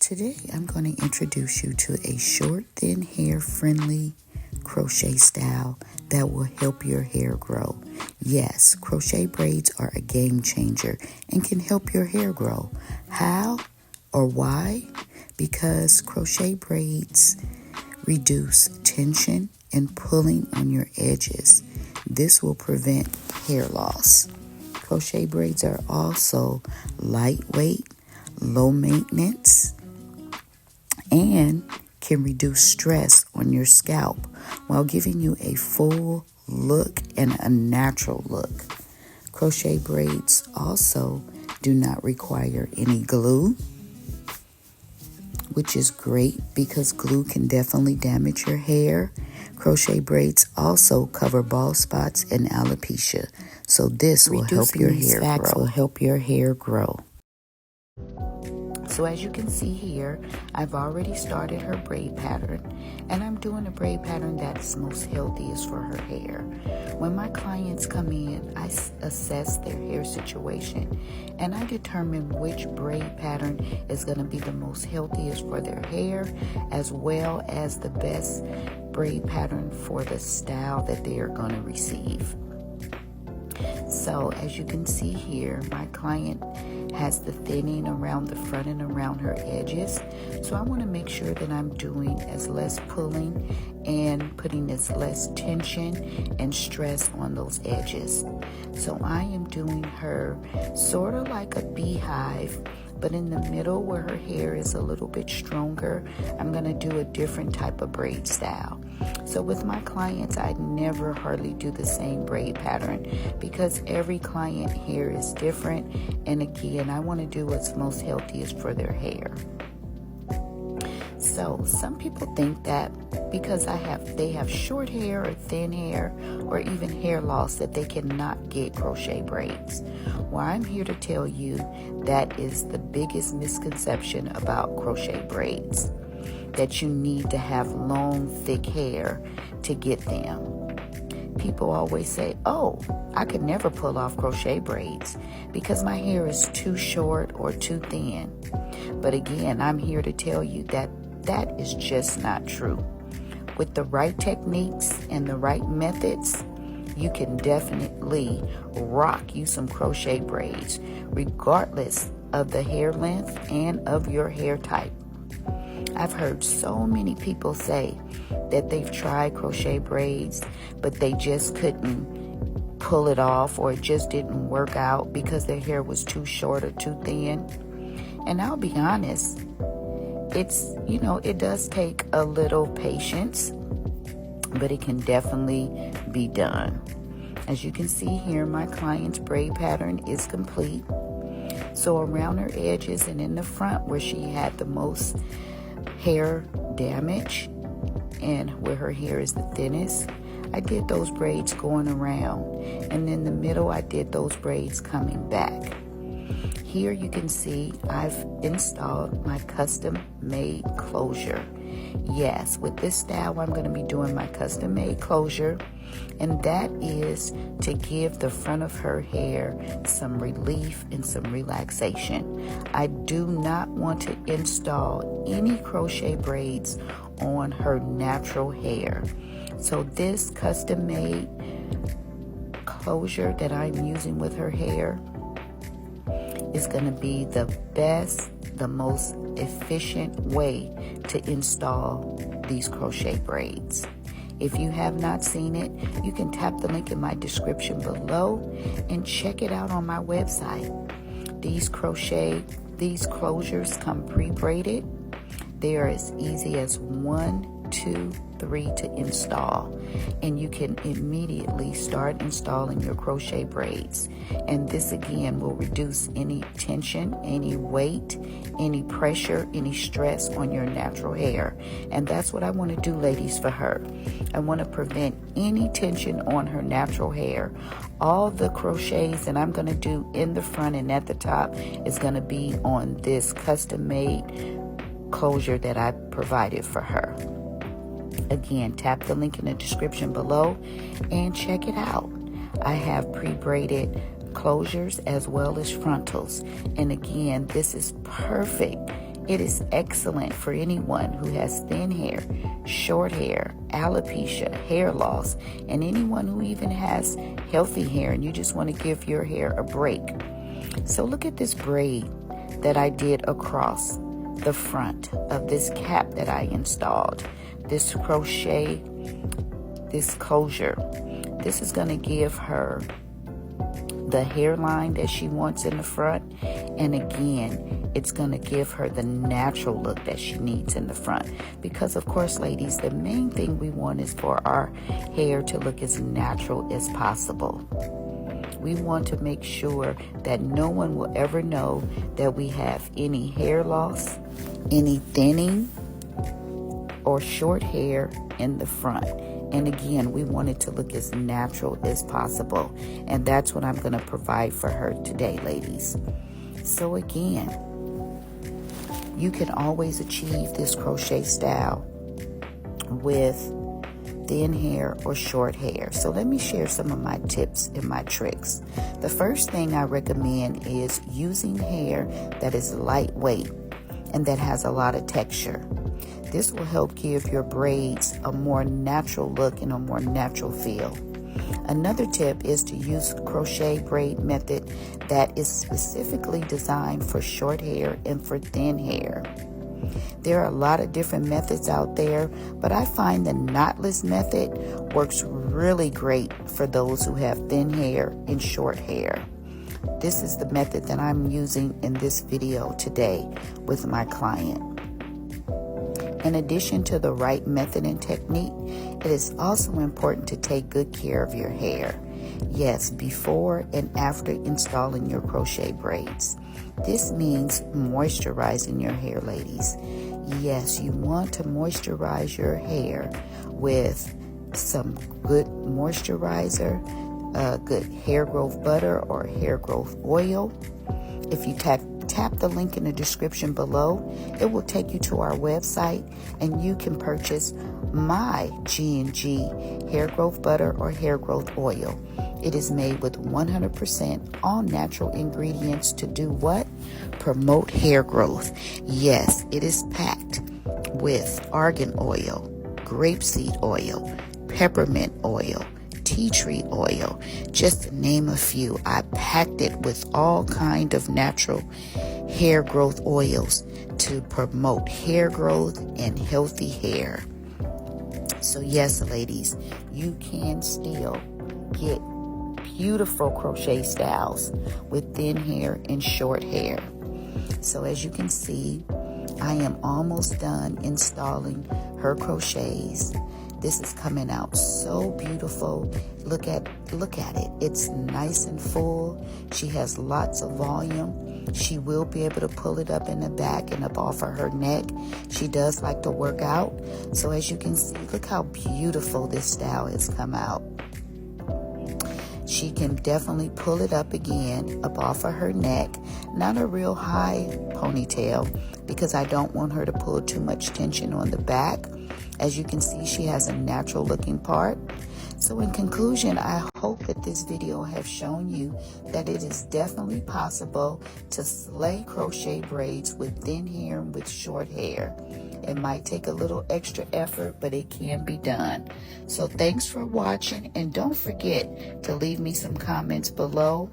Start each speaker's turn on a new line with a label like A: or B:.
A: Today I'm going to introduce you to a short, thin hair friendly crochet style that will help your hair grow. Yes, crochet braids are a game changer and can help your hair grow. How or why? Because crochet braids reduce tension and pulling on your edges. This will prevent hair loss. Crochet braids are also lightweight, low maintenance, and can reduce stress on your scalp while giving you a full look and a natural look. Crochet braids also do not require any glue, which is great because glue can definitely damage your hair. Crochet braids also cover bald spots and alopecia, so this will help your hair grow. So as you can see here, I've already started her braid pattern, and I'm doing a braid pattern that's most healthiest for her hair. When my clients come in, I assess their hair situation, and I determine which braid pattern is going to be the most healthiest for their hair, as well as the best braid pattern for the style that they are going to receive. So as you can see here, my client has the thinning around the front and around her edges. So I want to make sure that I'm doing as less pulling and putting as less tension and stress on those edges. So I am doing her sort of like a beehive, but in the middle where her hair is a little bit stronger, I'm going to do a different type of braid style. So with my clients, I never hardly do the same braid pattern because every client hair is different. And again, I want to do what's most healthiest for their hair. So some people think that because they have short hair or thin hair or even hair loss that they cannot get crochet braids. Well, I'm here to tell you that is the biggest misconception about crochet braids, that you need to have long, thick hair to get them. People always say, oh, I could never pull off crochet braids because my hair is too short or too thin. But again, I'm here to tell you that that is just not true. With the right techniques and the right methods, you can definitely rock you some crochet braids, regardless of the hair length and of your hair type. I've heard so many people say that they've tried crochet braids, but they just couldn't pull it off, or it just didn't work out because their hair was too short or too thin. And I'll be honest, it does take a little patience, but it can definitely be done. As you can see here, my client's braid pattern is complete. So around her edges and in the front where she had the most hair damage and where her hair is the thinnest, I did those braids going around, and in the middle I did those braids coming back. Here you can see I've installed my custom made closure. Yes, with this style I'm going to be doing my custom made closure, and that is to give the front of her hair some relief and some relaxation. I do not want to install any crochet braids on her natural hair. So this custom made closure that I'm using with her hair is going to be the best, the most efficient way to install these crochet braids. If you have not seen it, you can tap the link in my description below and check it out on my website. These closures come pre-braided. They are as easy as 1, 2, 3 to install, and you can immediately start installing your crochet braids. And this again will reduce any tension, any weight, any pressure, any stress on your natural hair. And that's what I want to do, ladies, for her. I want to prevent any tension on her natural hair. All the crochets that I'm going to do in the front and at the top is going to be on this custom made closure that I provided for her. Again, tap the link in the description below and check it out. I have pre-braided closures as well as frontals. And again, this is perfect It is excellent for anyone who has thin hair, short hair, alopecia, hair loss, and anyone who even has healthy hair and you just want to give your hair a break. So look at this braid that I did across the front of this cap that I installed. This crochet, this closure. This is going to give her the hairline that she wants in the front, and again, it's going to give her the natural look that she needs in the front, because of course, ladies, the main thing we want is for our hair to look as natural as possible. We want to make sure that no one will ever know that we have any hair loss, any thinning, or short hair in the front. And again, we want it to look as natural as possible. And that's what I'm going to provide for her today, ladies. So again, you can always achieve this crochet style with thin hair or short hair. So let me share some of my tips and my tricks. The first thing I recommend is using hair that is lightweight and that has a lot of texture. This will help give your braids a more natural look and a more natural feel. Another tip is to use crochet braid method that is specifically designed for short hair and for thin hair. There are a lot of different methods out there, but I find the knotless method works really great for those who have thin hair and short hair. This is the method that I'm using in this video today with my client. In addition to the right method and technique, it is also important to take good care of your hair. Yes, before and after installing your crochet braids. This means moisturizing your hair, ladies. Yes, you want to moisturize your hair with some good moisturizer, good hair growth butter or hair growth oil. If you tap the link in the description below, it will take you to our website and you can purchase my G&G hair growth butter or hair growth oil. It is made with 100% all natural ingredients to do what? Promote hair growth. Yes, it is packed with argan oil, grapeseed oil, peppermint oil, tea tree oil, just to name a few. I packed it with all kind of natural hair growth oils to promote hair growth and healthy hair. So yes, ladies, you can still get beautiful crochet styles with thin hair and short hair. So as you can see, I am almost done installing her crochets. This is coming out so beautiful. Look at it. It's nice and full. She has lots of volume. She will be able to pull it up in the back and up off of her neck. She does like to work out. So as you can see, look how beautiful this style has come out. She can definitely pull it up again, up off of her neck. Not a real high ponytail because I don't want her to pull too much tension on the back. As you can see, she has a natural looking part. So in conclusion, I hope that this video has shown you that it is definitely possible to slay crochet braids with thin hair and with short hair. It might take a little extra effort, but it can be done. So thanks for watching, and don't forget to leave me some comments below.